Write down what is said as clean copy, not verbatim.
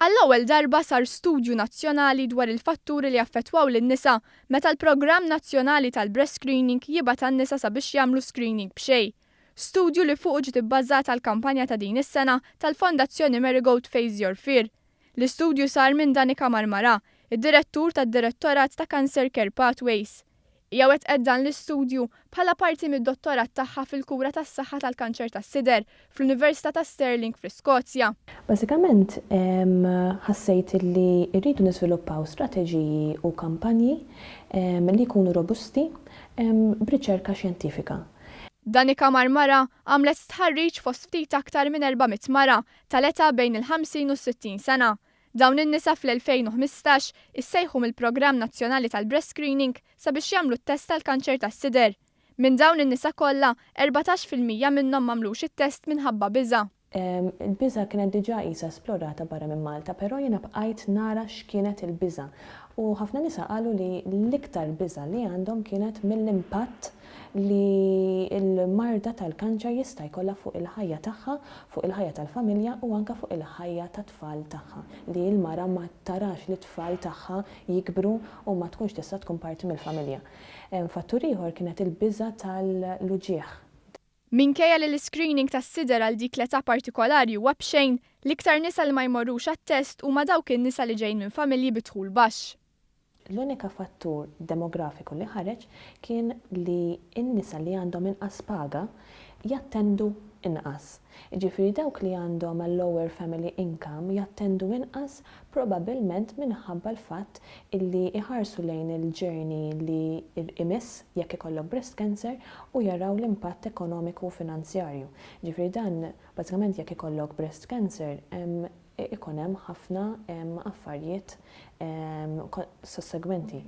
Għall-ewwel darba sar studju nazzjonali dwar il-fatturi li affettwaw lin-nisa meta l-Programm Nazzjonali tal-Breast Screening jibgħat għan-nisa sabiex jagħmlu screening b'xejn. Studju li fuqu ġiet ibbażat għall-kampanja ta' din is-sena tal-Fondazzjoni Marigold Face Your Fear. L-istudju sar minn Danika Marmara, id-direttur tad-Direttorat ta' Cancer Care Pathways. Hija wettqet dan l-istudju bħala parti mid-dottorat tagħha fil-kura tas-saħħa tal-kanċer tas-sider fl-Università ta' Stirling fl-Iskozja. Bażikament ħassejt li rridu niżviluppaw strateġiji u kampanji li jkunu robusti b'riċerka xjentifika. Danika Marmara għamlet stħarriġ fost ftit aktar minn 400 mara tal-età bejn il-50 u 60 sena. Dawn in-nisa fl-2015 issejħu mill-Programm Nazzjonali tal-Breast Screening sabiex jagħmlu t-test tal-kanċer tas-sider. Minn dawn in-nisa kollha 14% minnhom m'għamlux it-test minħabba biża'. Il-biża kienet diġà qisha esplorata barra minn Malta, però jiena bqajt nara x'kienet il-biża. U ħafna nisa qalu li l-iktar biża li għandhom kienet mill-impatt li l-marda tal-kanċer jista' jkollha fuq il-ħajja tagħha, fuq il-ħajja tal-familja u anke fuq il-ħajja tat-tfal tagħha. Li l-mara ma tarax li t-tfal tagħha jikbru u ma tkunx tista' tkun parti mill-familja. Fattur ieħor kienet il-biża tal-luġieħ. Minkejja li l-screening tas-sider għal dik l-età partikolari huwa b'xejn, l-iktar nisa li ma jmorrux għat-test huma dawk in-nisa li ġejjin minn familji bi dħul baxx. L-unika fattur demografiku li ħareġ kien li n-nisa li għandhom inqas paga jattendu inqas. Ġifieri dawk li għandhom lower family income jattendu inqas probabbilment minħabba l-fatt illi iħarsu lejn il-ġurney li imiss jekk ikollok breast cancer u jaraw l-impatt ekonomiku u finanzjarju. Ġifieri dan bażikament jekk ikollok breast cancer ikun hemm ħafna affarijiet sussegwenti.